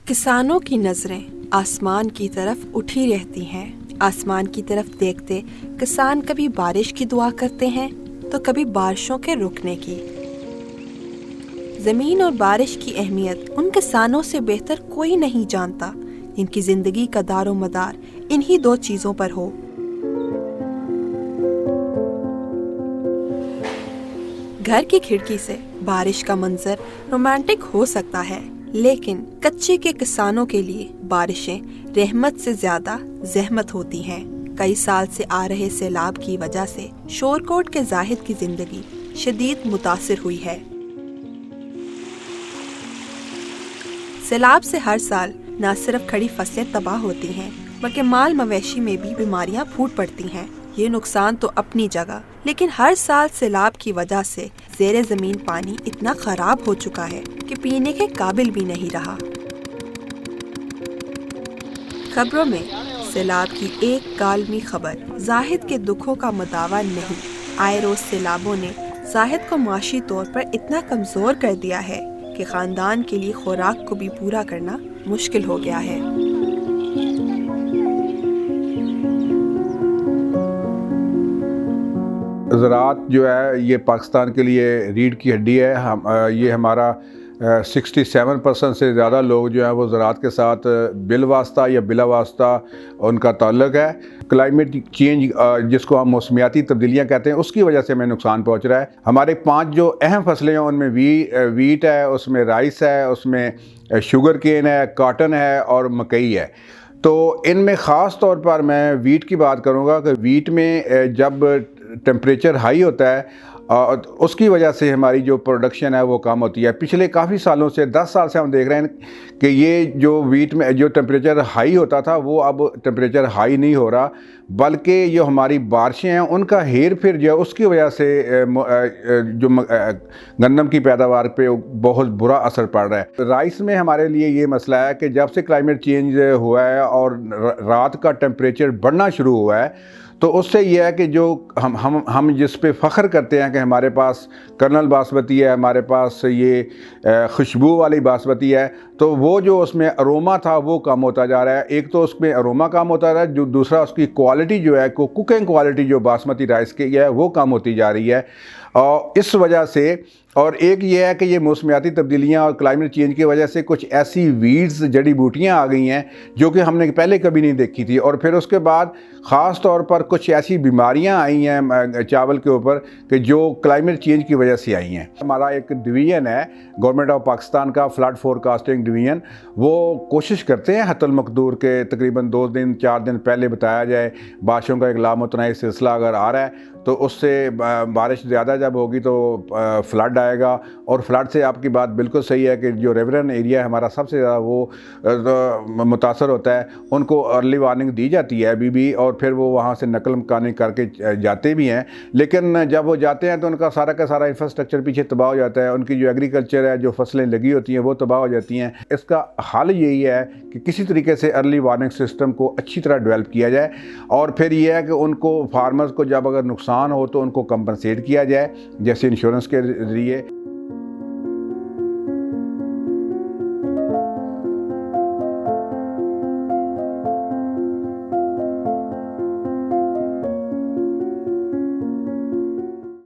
किसानों की नज़रें आसमान की तरफ उठी रहती हैं। आसमान की तरफ देखते किसान कभी बारिश की दुआ करते हैं तो कभी बारिशों के रुकने की। ज़मीन और बारिश की अहमियत उन किसानों से बेहतर कोई नहीं जानता जिनकी ज़िंदगी का दारो मदार इन्हीं दो चीज़ों पर हो। घर की खिड़की से बारिश का मंजर रोमांटिक हो सकता है, लेकिन कच्चे के किसानों के लिए बारिशें रहमत से ज्यादा ज़हमत होती हैं। कई साल से आ रहे सैलाब की वजह से शोरकोट के जाहिद की जिंदगी शदीद मुतासिर हुई है। सैलाब से हर साल न सिर्फ खड़ी फसलें तबाह होती हैं, बल्कि माल मवेशी में भी बीमारियां फूट पड़ती हैं। ये नुकसान तो अपनी जगह, लेकिन हर साल सैलाब की वजह से ज़ेरे ज़मीन पानी इतना खराब हो चुका है कि पीने के काबिल भी नहीं रहा। खबरों में सैलाब की एक कालमी खबर जाहिद के दुखों का मुदावा नहीं। आए रोज सैलाबों ने जाहिद को माशी तौर पर इतना कमज़ोर कर दिया है कि ख़ानदान के लिए खुराक को भी पूरा करना मुश्किल हो गया है। ज़राअत जो है ये पाकिस्तान के लिए रीढ़ की हड्डी है। ये हमारा 67% से ज़्यादा लोग जो हैं वो ज़राअत के साथ बिलवास्ता या बिला वास्ता उनका ताल्लुक़ है। क्लाइमेट चेंज जिसको हम मौसमियाती तब्दीलियाँ कहते हैं, उसकी वजह से हमें नुकसान पहुँच रहा है। हमारे 5 जो अहम फसलें हैं उनमें वीट है, उसमें राइस है, उसमें शुगर केन है, कॉटन है और मकई है। तो इनमें ख़ास तौर पर मैं वीट की बात करूँगा कि वीट में जब टेम्परेचर हाई होता है उसकी वजह से हमारी जो प्रोडक्शन है वो कम होती है। पिछले काफ़ी सालों से 10 साल से हम देख रहे हैं कि ये जो वीट में जो टेम्परेचर हाई होता था वो अब टेम्परेचर हाई नहीं हो रहा, बल्कि जो हमारी बारिशें हैं उनका हेर फेर जो है उसकी वजह से जो गंदम की पैदावार पे बहुत बुरा असर पड़ रहा है। राइस में हमारे लिए ये मसला है कि जब से क्लाइमेट चेंज हुआ है और रात का टेम्परेचर बढ़ना शुरू हुआ है, तो उससे यह है कि जो हम जिस पे फ़ख्र करते हैं कि हमारे पास कर्नल बासमती है, हमारे पास ये खुशबू वाली बासमती है, तो वो जो उसमें अरोमा था वो कम होता जा रहा है। एक तो उसमें अरोमा कम होता रहा है, जो दूसरा उसकी क्वालिटी जो है कुकिंग क्वालिटी जो बासमती राइस की है वो कम होती जा रही है। और इस वजह से और एक ये है कि ये मौसमियाती तब्दीलियाँ और क्लाइमेट चेंज की वजह से कुछ ऐसी वीड्स जड़ी बूटियाँ आ गई हैं जो कि हमने पहले कभी नहीं देखी थी। और फिर उसके बाद ख़ास तौर पर कुछ ऐसी बीमारियाँ आई हैं चावल के ऊपर कि जो क्लाइमेट चेंज की वजह से आई हैं। हमारा एक डिवीज़न है गवर्नमेंट ऑफ पाकिस्तान का, फ्लड फोरकास्टिंग डिवीज़न, वो कोशिश करते हैं हतल मकदूर के तकरीबन 2 दिन 4 दिन पहले बताया जाए बारिशों का एक लामुतनाही सिलसिला अगर आ रहा है तो उससे बारिश ज़्यादा जब होगी तो फ्लड आएगा। और फ्लड से आपकी बात बिल्कुल सही है कि जो रिवरन एरिया है हमारा सबसे ज़्यादा वो मुतासर होता है, उनको अर्ली वार्निंग दी जाती है अभी भी, और फिर वो वहाँ से नकल मकानी करके जाते भी हैं। लेकिन जब वो जाते हैं तो उनका सारा का सारा इंफ्रास्ट्रक्चर पीछे तबाह हो जाता है, उनकी जो एग्रीकल्चर है, जो फसलें लगी होती हैं वो तबाह हो जाती हैं। इसका हल यही है कि किसी तरीके से अर्ली वार्निंग सिस्टम को अच्छी तरह डेवलप किया जाए, और फिर यह है कि उनको फार्मर्स को जब अगर नुकसान हो तो उनको कंपनसेट किया जाए, जैसे इंश्योरेंस के ज़रिए।